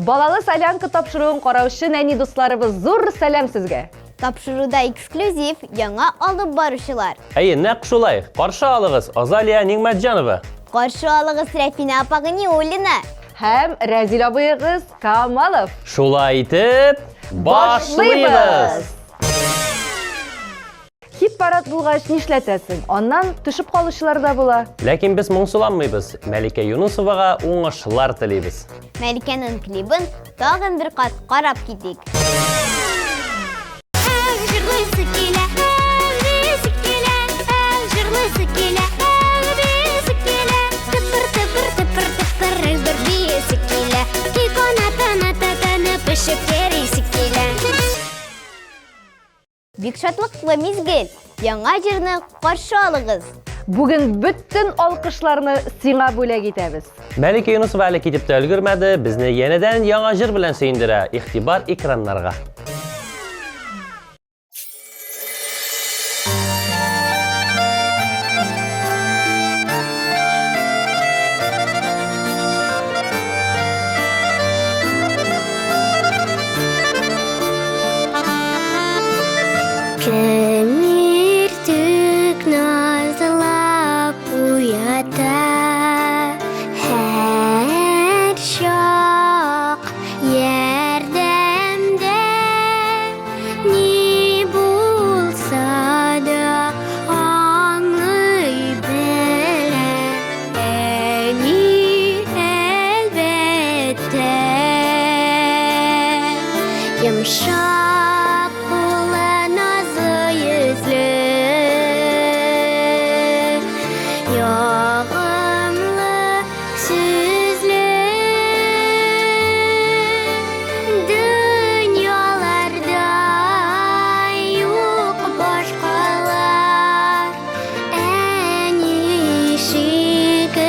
Балалы солянка тапшыруын караучы нәни дусларыбыз зур сәлам сезгә. Тапшыруда эксклюзив яңа алып баручылар. Әйе, нәкъ шулай. Каршы алыгыз Азалия Нигъмәтҗанова. Каршы алыгыз Рәфина апа Ниуллина. Һәм Рәзил абыегыз Камалов. Шулай итеп, башлыйбыз. Хит парад булгач нишләтәсең? Аннан төшеп калучылар да була. Ләкин без моңсуланмыйбыз. Мәликә Юнусовага уңышлар телибез. Мәликәнең клибын тагын бер кат карап китик. Бик шатлыклы мизгел. Яңа җырны каршы алыгыз. Бүген бөтен алкышларны сиңа бүләк итәбез. Мәликә Юнусова әле китеп тә өлгермәде. Безне янәдән яңа җыр белән сөендерә. Игътибар экраннарга. Кемиртүк назлап уята, һәр чак ярдәмдә, ни булса да аңлый белә, әни әлбәттә, йомшак кулы назлы йөзле, ягымлы сүзле, дөньяларда юк башкалар, әни шикелле.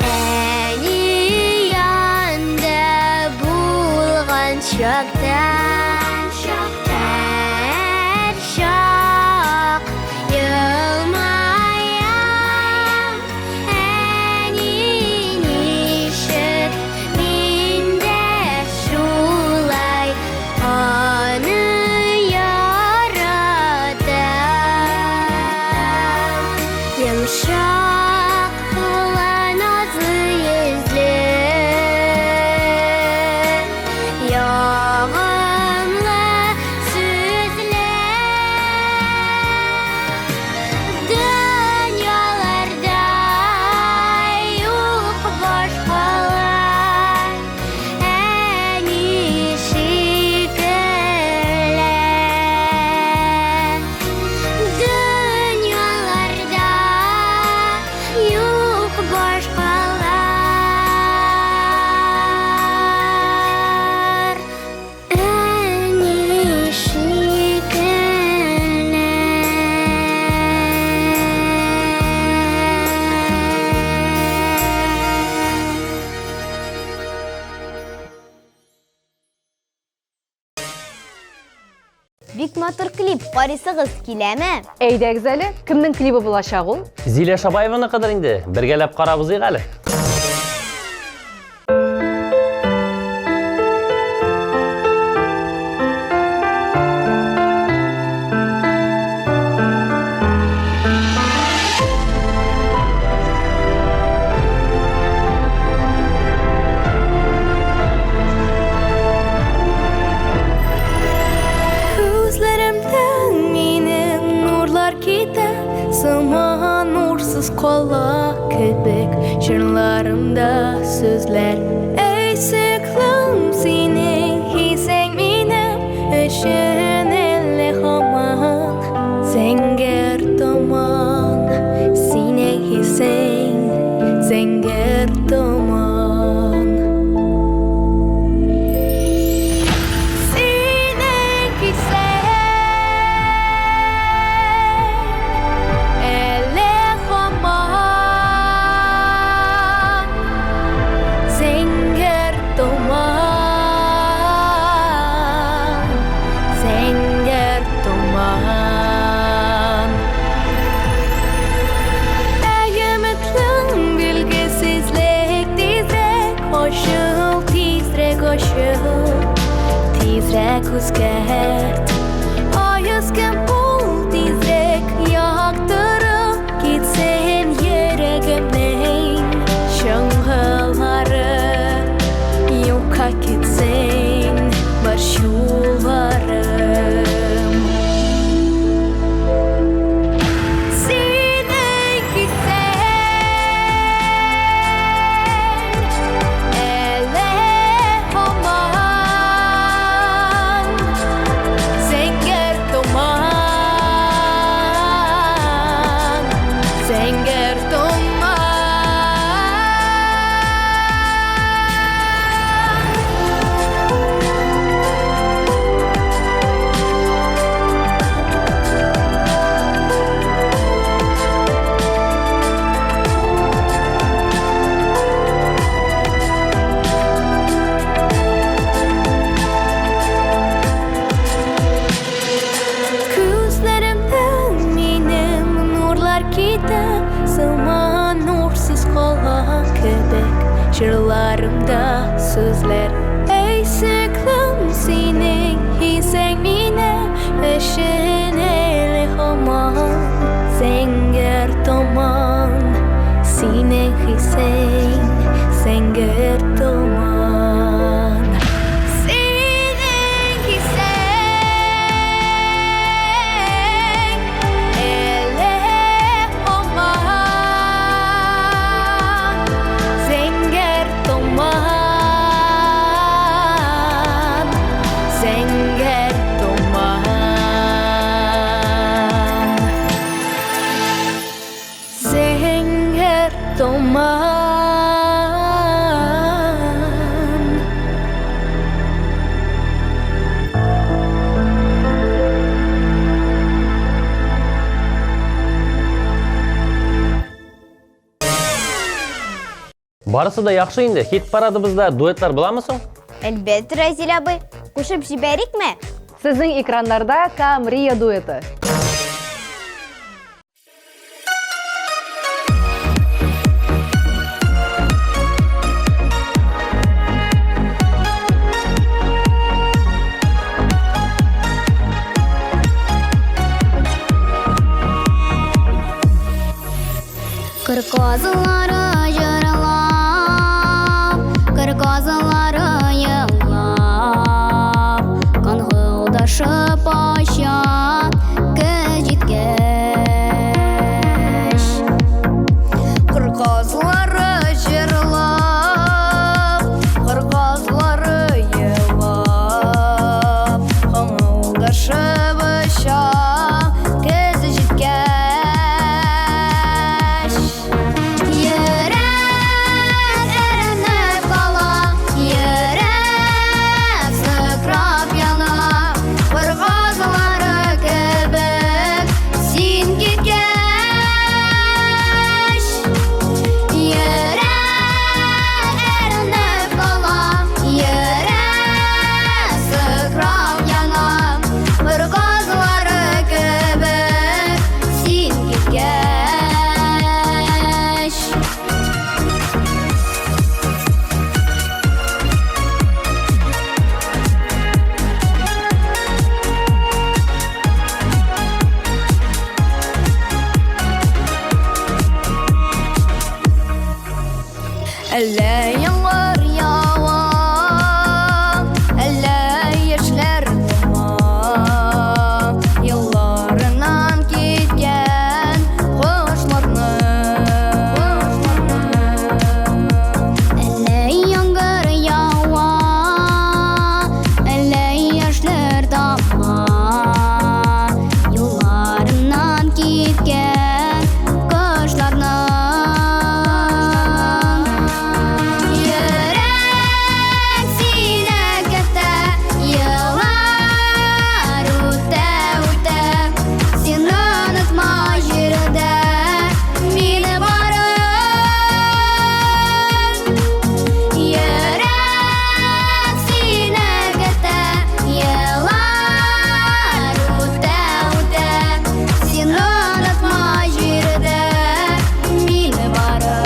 Әни янда булган чакта, һәр чак елмаям, әни ничек мин дә шулай аны яратам. Йомшак кулы назлы йөзле, ягымлы бик матур клип карыйсыгыз киләме? Әйдәгез әле, кемнең клибы булачак ул? Зилә Шабаеваныкыдыр инде. Бергәләп карабыз әле. Gözlerimden benim nurlar gider Sama nursuz kolla köpek Şırlarımda sözler Ey sıklım senin Hisen benim Öşün elle haman Zenger duman Sine hisen Zenger duman Tizrek uzgert Ayızken bul tizrek Yaktırıp gitsen yeregimden Şangılları Yoka gitsen Baş yollarım Şırlarımda sözler Ey sıklım senin Hisen mine Öşün eli haman Zenger duman Sine hisen Zenger duman Sine hisen Ele haman Zenger duman Zenger duman Zenger duman Барысы да яхшы инде. Хит парадыбызда дуэтлар буламы соң? Әлбәттә, Разил абый. Кушып җибәрикме? Сезнең экраннарда Камрия дуэты. Kırkazıları yaralap, kırkazıları yığlap, kanğıldaşıp aşağı gecikkeş. Kırkazıları yaralap, kırkazıları yığlap, kanğıldaşıp aşağı gecikkeş. Yeah. Әллә яңгыр ява, әллә яшьләр тума, елларынан киткән кошларны. Әллә яңгыр ява, әллә яшьләр тама, юлларыннан киткән кошларны. Йөрәк сине көтә, еллар үтә, үтә, син онытма җирдә мине барып. Йөрәк сине көтә, еллар үтә, үтә, син онытма җирдә мине барып.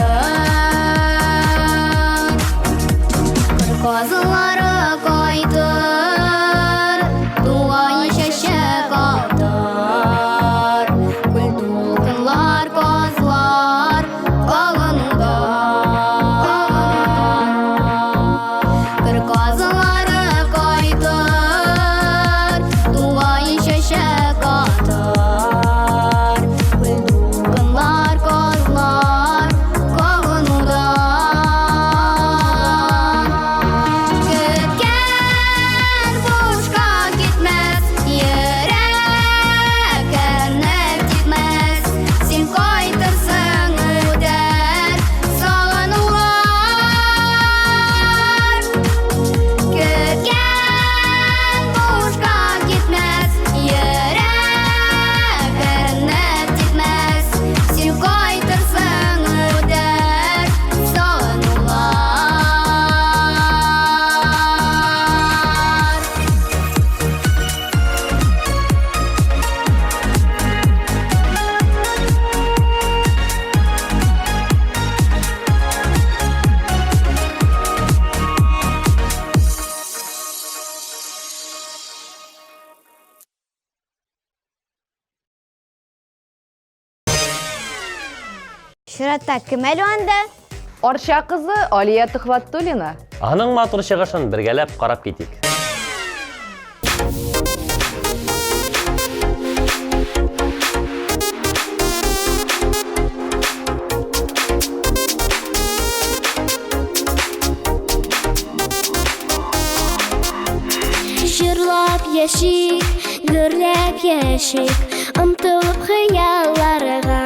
Козылары кайтыр, тугай чәчәк атар, күл дулкынлар, козлар калынуда. Козылары кайтыр, тугай чәчәк атар, күл дулкынлар, козлар калынуда. Көткән бушка китмәс, йөрәк әрнеп типмәс, син кайтырсың үтәр сагынулар. Көткән бушка китмәс, йөрәк әрнеп типмәс, син кайтырсың үтәр сагынулар. Чиратта кем әле анда? Арча кызы Алия Төхвәтуллина. Аның матур чыгышын бергәләп карап китик. Җырлап яшик, гөрләп яшик, омтылып хыялларга.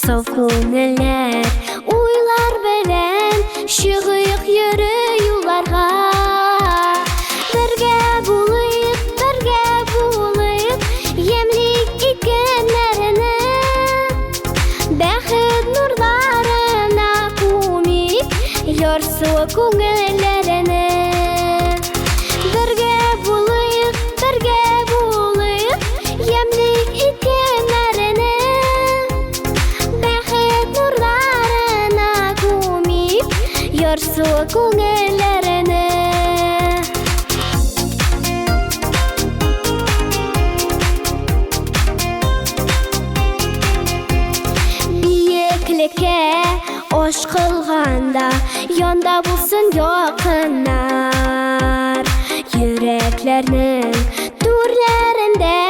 Саф күңелләр, уйлар белән, чыгыйк йөре юлларга. Бергә булыйк, ямлик икәннәрне, бәхет нурларына күмик, ярсу күңелләрне. Бергә булыйк, ямлик икәннәрне, бәхет нурларына күмик, ярсу күңелләрне. Биеклеккә аш кылганда, янда булсын якыннар. Йөрәкләрнең түрләрендә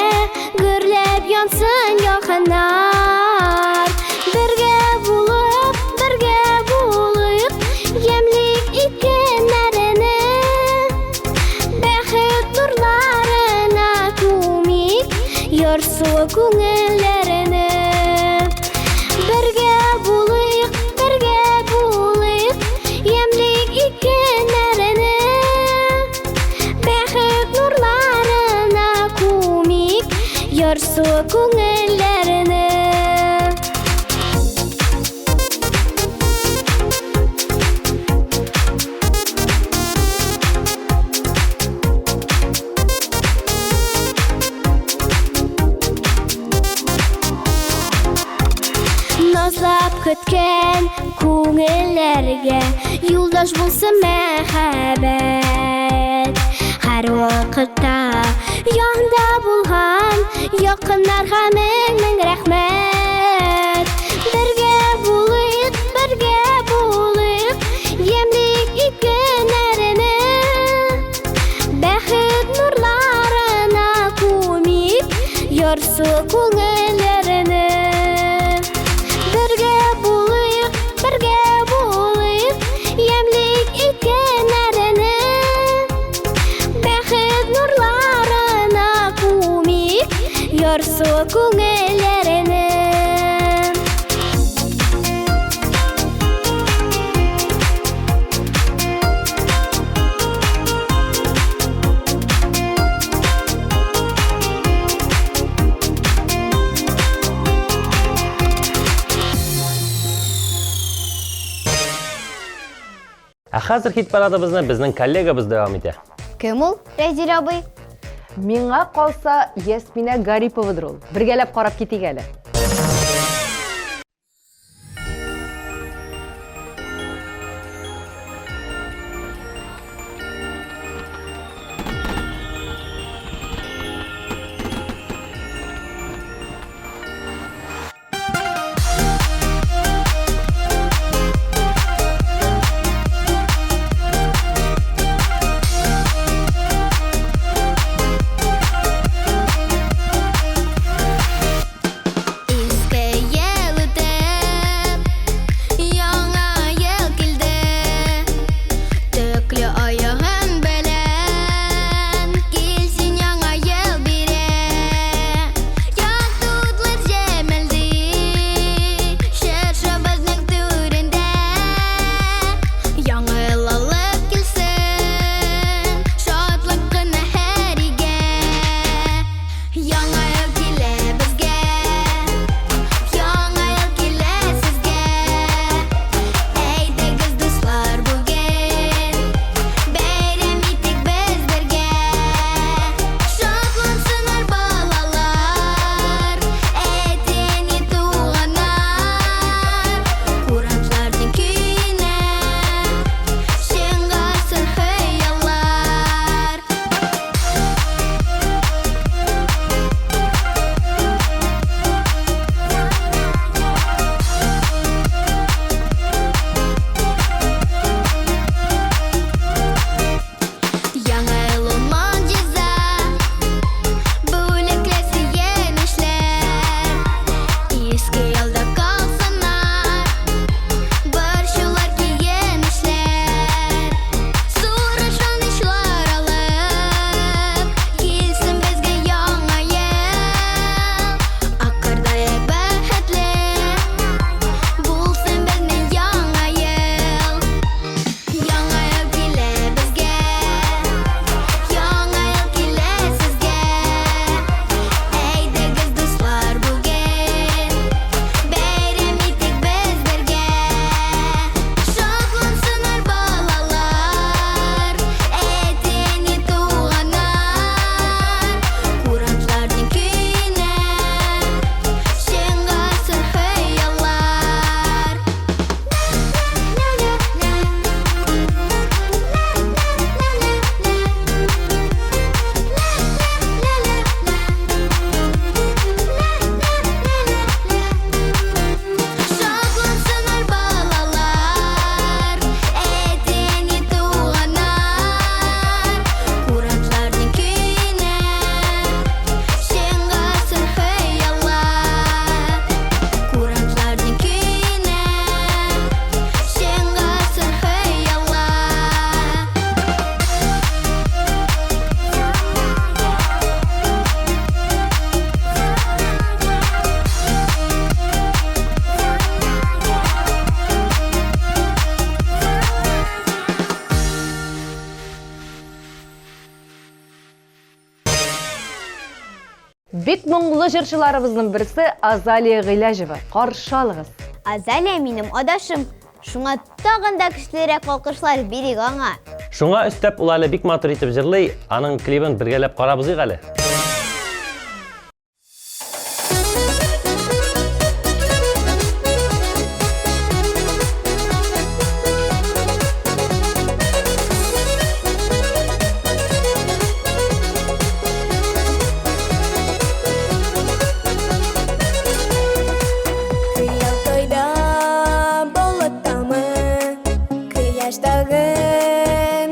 гөрләп янсын якыннар. Бергә булыйк, ямлик икәннәрне, бәхет нурларына күмик, ярсу күңелләрне. Бергә булыйк, ямлик икәннәрне, бәхет нурларына күмик, ярсу күңелләрне. Назлап көткән күңелләргә юлдаш булсын мәхәббәт. Һәр вакытта янда булган якыннарга мең рәхмәт. Бергә булыйк, күңелләрне. Бергә булыйк, ямлик икәннәрне. Бәхет нурларына күмик, ярсу күңелләрне. Хәзер хит парадыбызны безнең коллегабыз дәвам итә. Кем ул, Рәзил абый? Миңа калса Ясмина Гариповадыр ул. Бергәләп карап китик әле. Бик моңлы җырчыларыбызның берсе Азалия Гыйләҗева. Каршы алыгыз. Азалия минем адашым. Шуңа тагын да көчлерәк алкышлар бирик аңа. Шуңа өстәп ул әле бик матур итеп җырлый, аның клибын бергәләп карабыз әле.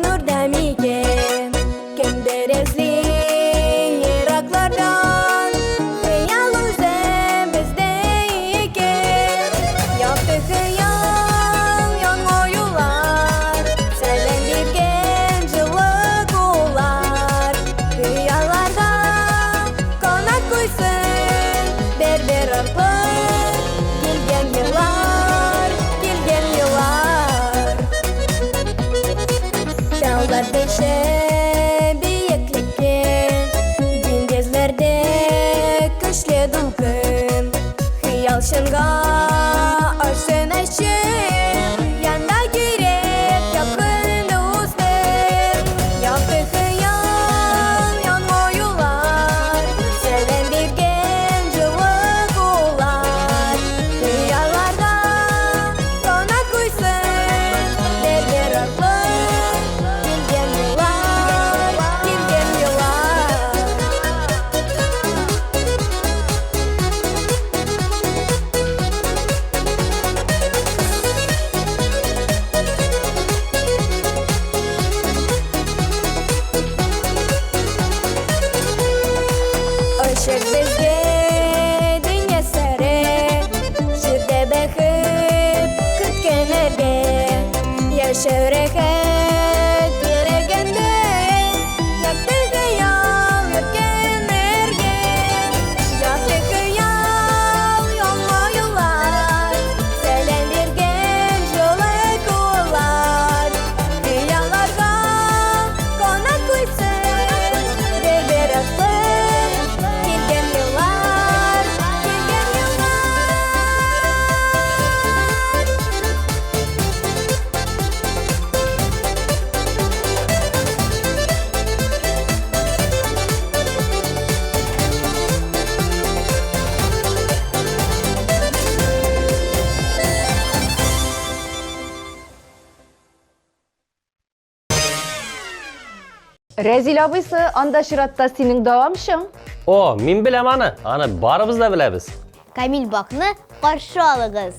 Нурда микен, кемдер эзли Şevreket yeregende Yaktı yal yetken ergen Yatı kıyal yolma yollar Selendirgen jola kollar Kıyallarga konak koysun Berber atlar Kilgen yollar Kilgen yollar Rezil abisi, anda şıratta senin davamşın. O, men bilem ana. Ana barыбыз da bilebіз. Камил Бакны каршы алыгыз.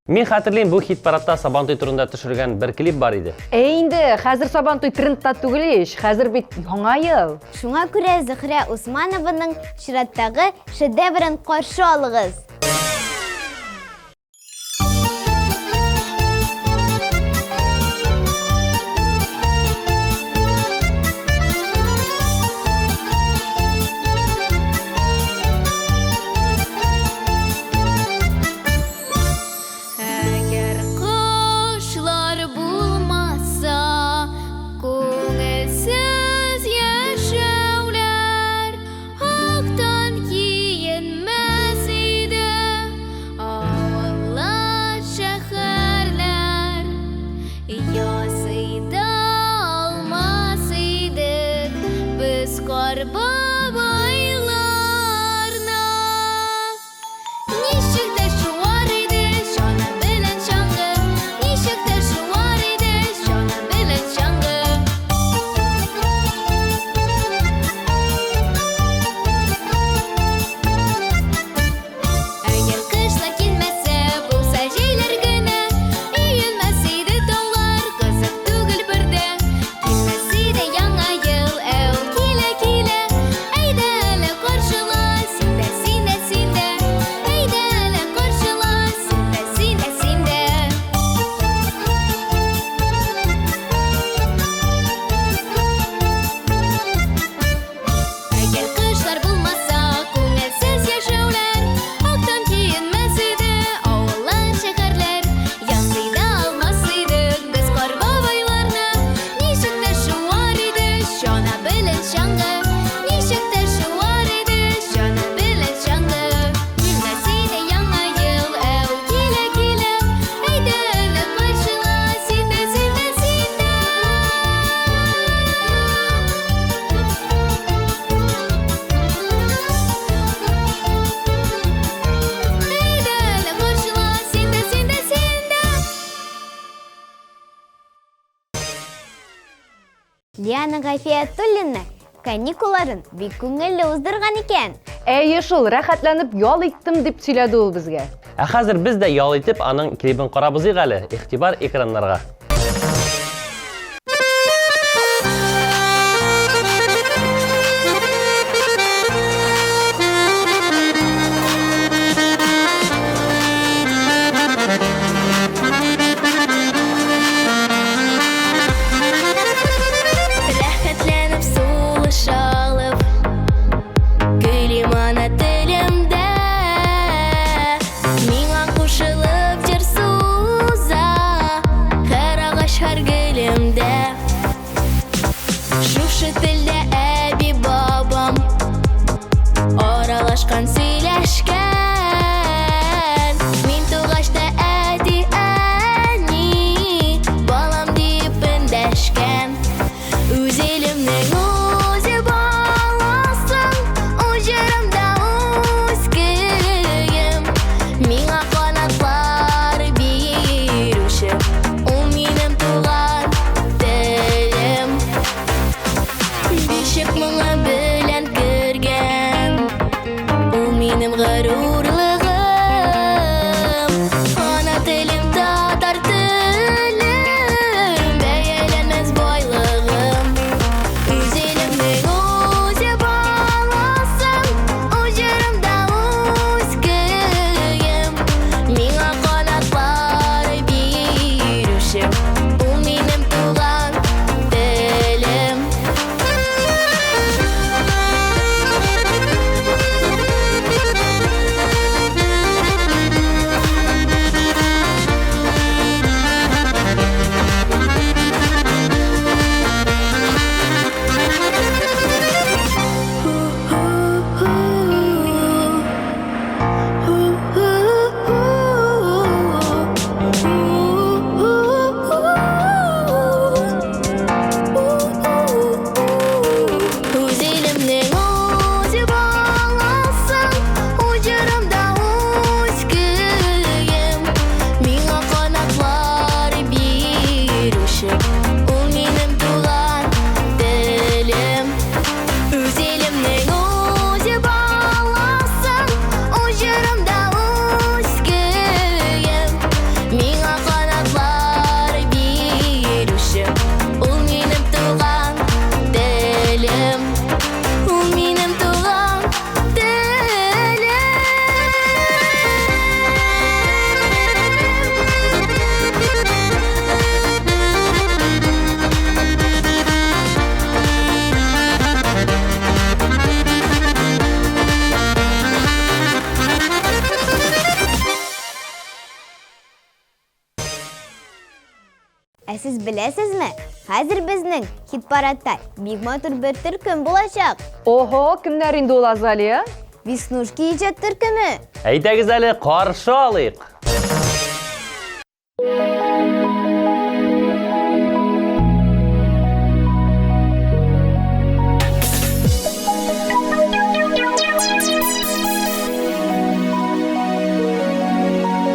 Мен хатırlayayım bu hit paradda Sabantoy turunda düşürgen bir klip var idi. Инде хәзер Сабантуй трендта түгел еш. Хәзер бит яңа ел. Шуңа күрә Зөһрә Усманованың чираттагы шедеврын каршы алыгыз. Әгәр кошлар булмаса, күңелсез яшәүләр, актан киенмәс иде авыллар, шәһәрләр, ясый да алмас идек без кар бабайларна. Ничек тә шуар иде җаным белән чаңгы, ничек тә шуар иде җаным белән чаңгы. Әгәр кышлар килмәсә, булса җәйләр генә, өелмәс иде таулар, кызык түгел бердә. Килмәс иде яңа ел, әү килә килә, әйдә әле каршыла, синдә, синдә, синдә, әйдә әле каршыла, синдә, синдә, синдә. Әгәр кышлар булмаса, күңелсез яшәүләр, актан киенмәс иде авыллар, шәһәрләр, ясый да алмас идек без кар бабайларны. Ничек тә шуар иде җана белән чаңгы, ничек тә шуар иде җана белән чаңгы. Килмәс иде яңа ел, әү килә килә, әйдә әле каршыла, синдә, синдә, синдә. Әйдә әле каршыла, синдә, синдә, синдә. Лиана Гафиятуллина каникулларын бик күңелле уздырган икән. Әйе шул, рәхәтләнеп ял иттем дип сөйләде ул безгә. Ә хәзер без дә ял итеп аның клибын карабыз әле. Игътибар экраннарга. Рәхәтләнеп сулыш алып, гөлем ана телемдә, миңа кушылып җыр суза, һәр агач, һәр гөлемдә. Шушы телдә әби бабам аралашкан, сөйләшкән. Мин тугач та әти, әни, балам дип эндәшкән. Үз илемнең үзе баласың, үз җырымда үз көем. Миңа канатлар бирүче, ул минем туган телем. Siz bilesizmi? Hazır bizning hit-paradda big motor bir türküm bulacak. Oho, kimler indi ol Azaliya? Веснушки ijod türkümü. Aytagiz ali, qarshi olayıq.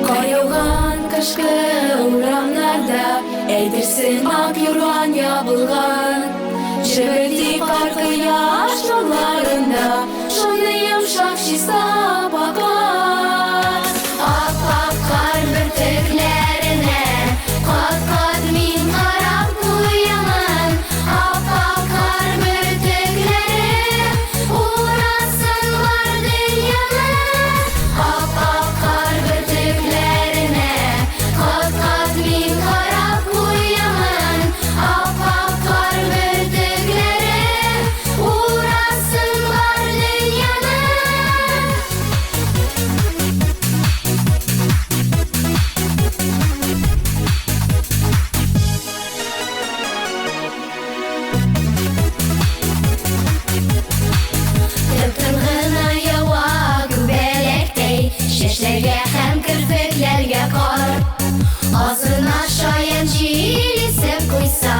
Kar yağan kışkı uğramlarda Eydirsin ak yorgan yabılgan Cebeldi karkı yaş yollarında Şonda yumşak şista bakar Ak ak kar bürtüklerine Kat kat min karab kuyaman Ak ak kar bürtükleri Uğrasın var dünyana Ak ak kar bürtüklerine Kat kat min karab kuyaman Ak ak kar bürtükleri Uğrasın var dünyana Тыптын гына ява күбәләктәй Чәчләргә һәм керфекләргә кар Азына шаян җил исеп куйса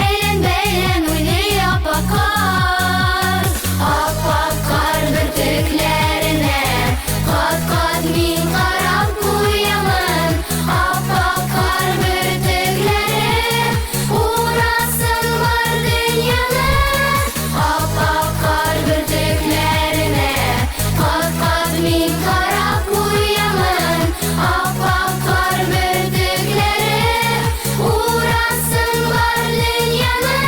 Әйлән-бәйлән уйный апакар Ап-ак кар бөртекләренә Кат-кат мин карап куямын Ап-ак кар бөртекләре Урасың бар дөньяны Ап-ак кар бөртекләренә Кат-кат мин карап куямын Ап-ак кар бөртекләре Урасың бар дөньяны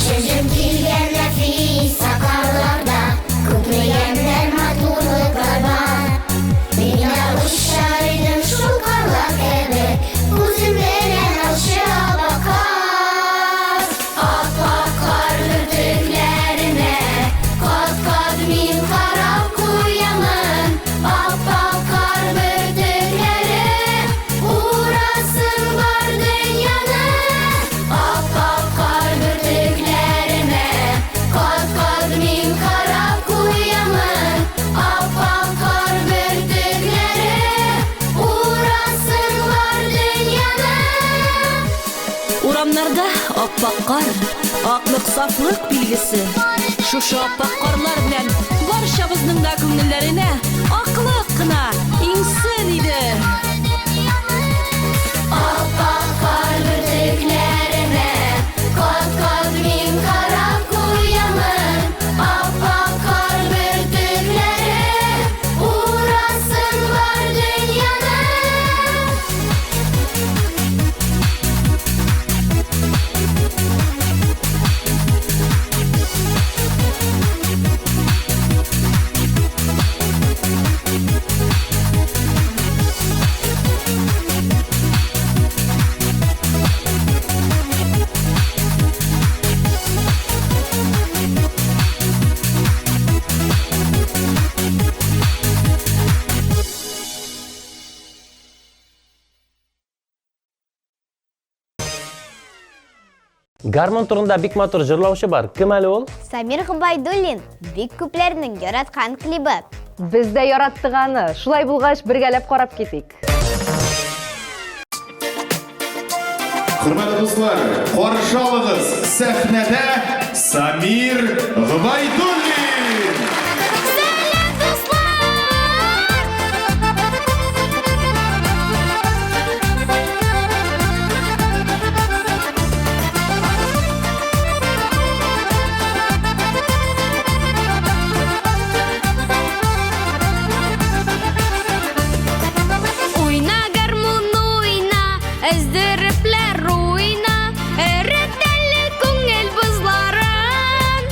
Шәҗем килгән нәфис сакалларда Күплегәндән матурлыклар бар Мин дә очар идем шул карлар кебек Күзем белән алчыга бакар Ап-ак кар бөртекләренә Кат-кат мин карап куямын Ап-ак кар бөртекләре Урасың бар дөньяны Ап-ак кар бөртекләренә Кат-кат мин карап куямын Ап-ак кар бөртекләре Урасың бар дөньяны Урамнарда аппак кар, аклык сафлык билгесе. Шушы аппак карлар белән барчабызның да күңелләренә аклык кына иңсен иде. Ап-ак кар бөртекләренә Кат-кат мин карап куямын Ап-ак кар бөртекләре Урасың бар дөньяны Garmon turunda bik motor jırlauchi бар. Kim ali ol? Самир Гыбайдуллин бик күпләрнең яраткан клибы. Biz de yarattığanı. Şulay bulgaç birgelep qarap ketik. Hürmetli dostlar, qarşı alınız səhnədə Samir Gıbaydullin. Уйна гармун уйна, эздерепler уйна, эретеле күңел бузларын.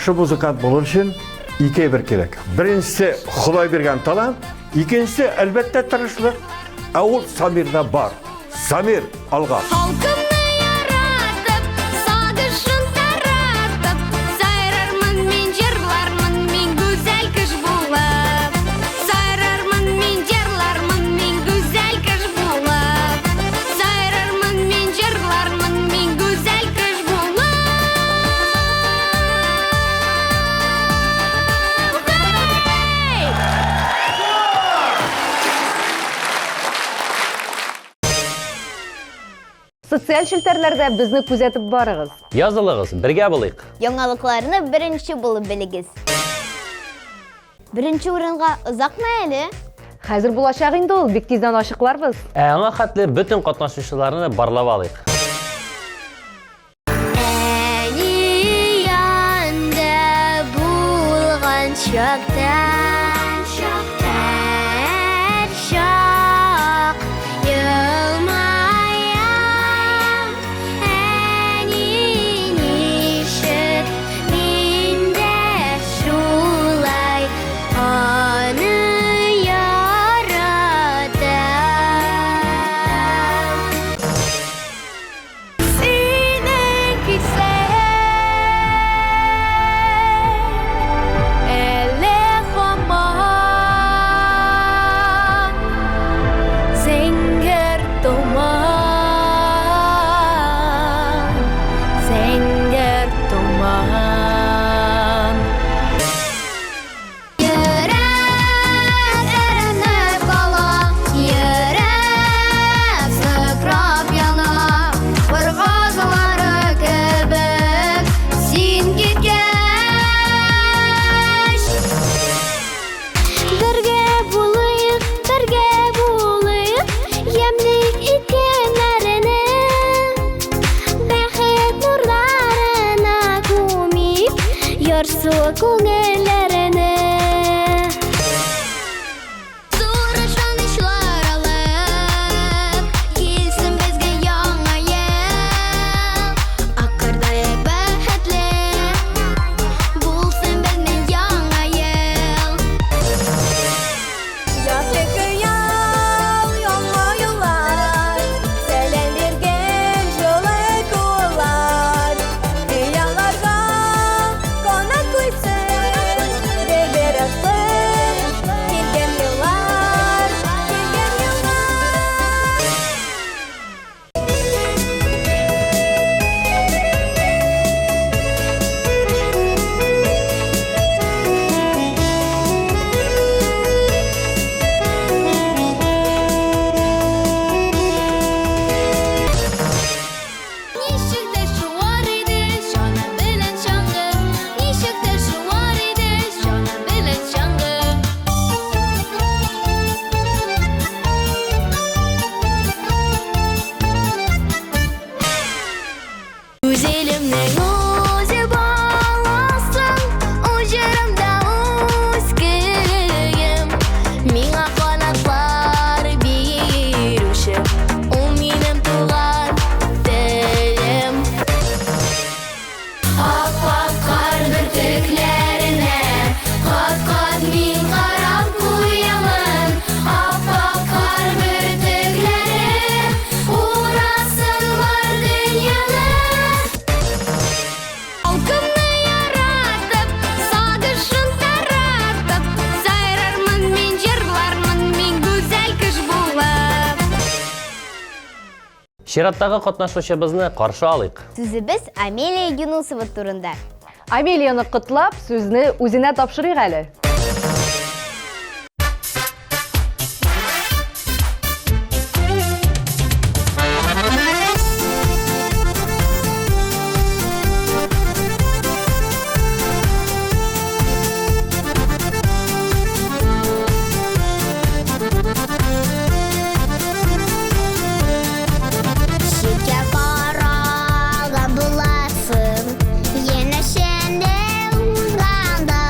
Яхшы музыкант болу үшін ике бір керек. Біріншісі Құдай берген талант, икенчisi әлбәттә тырышлык. Ә ул Самирда бар. Самир, алға. Халкымны яратып, сагышын таратып, сайрармын мин, җырлармын мин гүзәл кыш булып. Сайрармын мин, җырлармын мин гүзәл кыш булып. Сайрармын мин, җырлармын мин гүзәл кыш булып. Социаль шелтерләрдә безне күзәтеп барыгыз. Язылыгыз, бергә булыйк. Яңалыкларны беренче булып белегез. Беренче урынга озакмы әле? Хәзер булачак инде ул, бик тиздән ачыкларбыз. Аңа хәтле бөтен катнашучыларны барлап алыйк. Әни янда булган чакта, һәр чак елмая. Әни нишек миндә шулай аны яратам. Синең кисәң әле һаман зәңгәр томан, зәңгәр томан. Йөрәк әрнеп кала, йөрәк сыкрап яна, быргазлары кебек син киткәч. Бергә булыйк, ямьлек иткәннәрне, бәхет нурларына күмик, ярсу күңелләрне. Зур ышанычлар алып, килсен безгә яңа ел. Акырдай бәхетле булсын безнең яңа ел. Язгы кыял, яңа юллар, сәлам биргән җылы куллар. Кыяларга канат куйсын, бер-бер атлый, килгән еллар, килгән еллар. Ничек тә шуар иде җаны белән чаңгы, ничек тә шуар иде җаны белән чаңгы. Үз илемнең үзе баласын, уҗырымда үз көйем. Миңа канатлар бирүче, ул минем туган телем. Ап-ак кар бөртекләренә кат-кат мин карап куямын. Ап-ак кар бөртекләре урасынлар дөньяны. Халкымны яратып, сагышын таратып, сайрармын мин, җырлармын мин гүзәл кыш булып. Чираттагы катнашучыбызны каршы алыйк. Сүзебез Амелия Юнусова турында. Амелияны котлап, сүзне үзенә тапшырыйк әле. Шикә караган буласың, янәшәндә уңганда,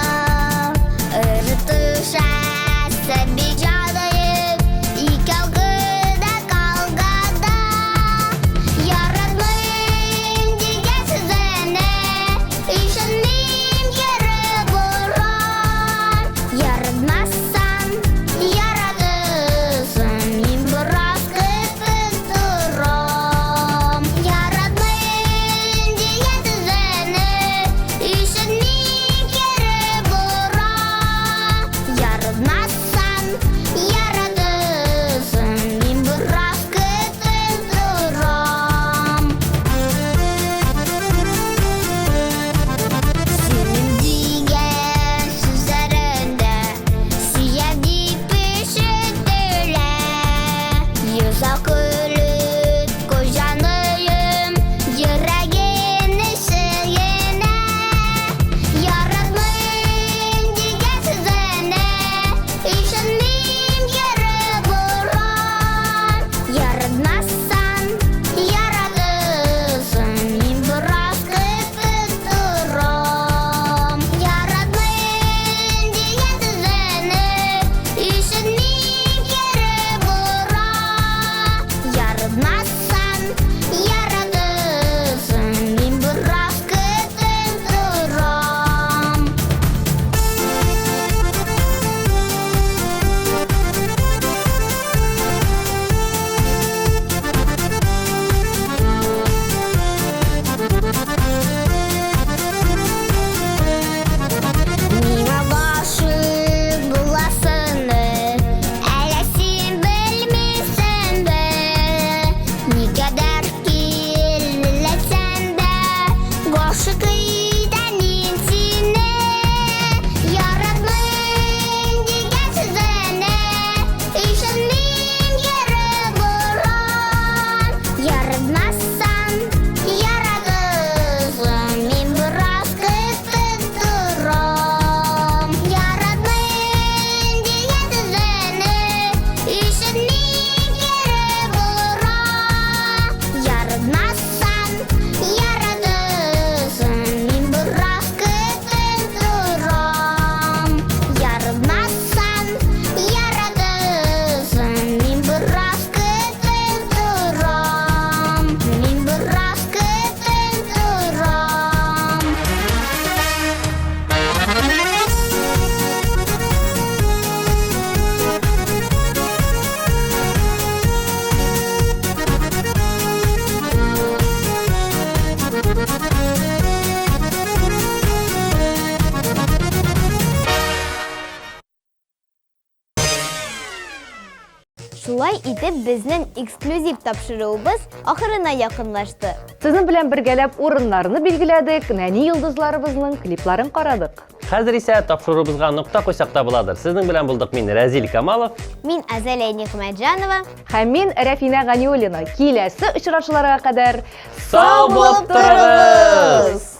Шулай итеп безнең эксклюзив тапшыруыбыз ахырына якынлашты. Сезнең белән бергәләп урыннарны билгеләдек, нәни йолдызларыбызның клипларын карадык. Хәзер исә тапшырубызга нокта куйсак та буладыр. Сезнең белән булдык мин Разил Камалов. Мин Азалия Нигъмәтҗанова. Һәм мин Рәфинә Ганиуллина. Киләсе очрашуларга кадәр Сау булып торыгыз!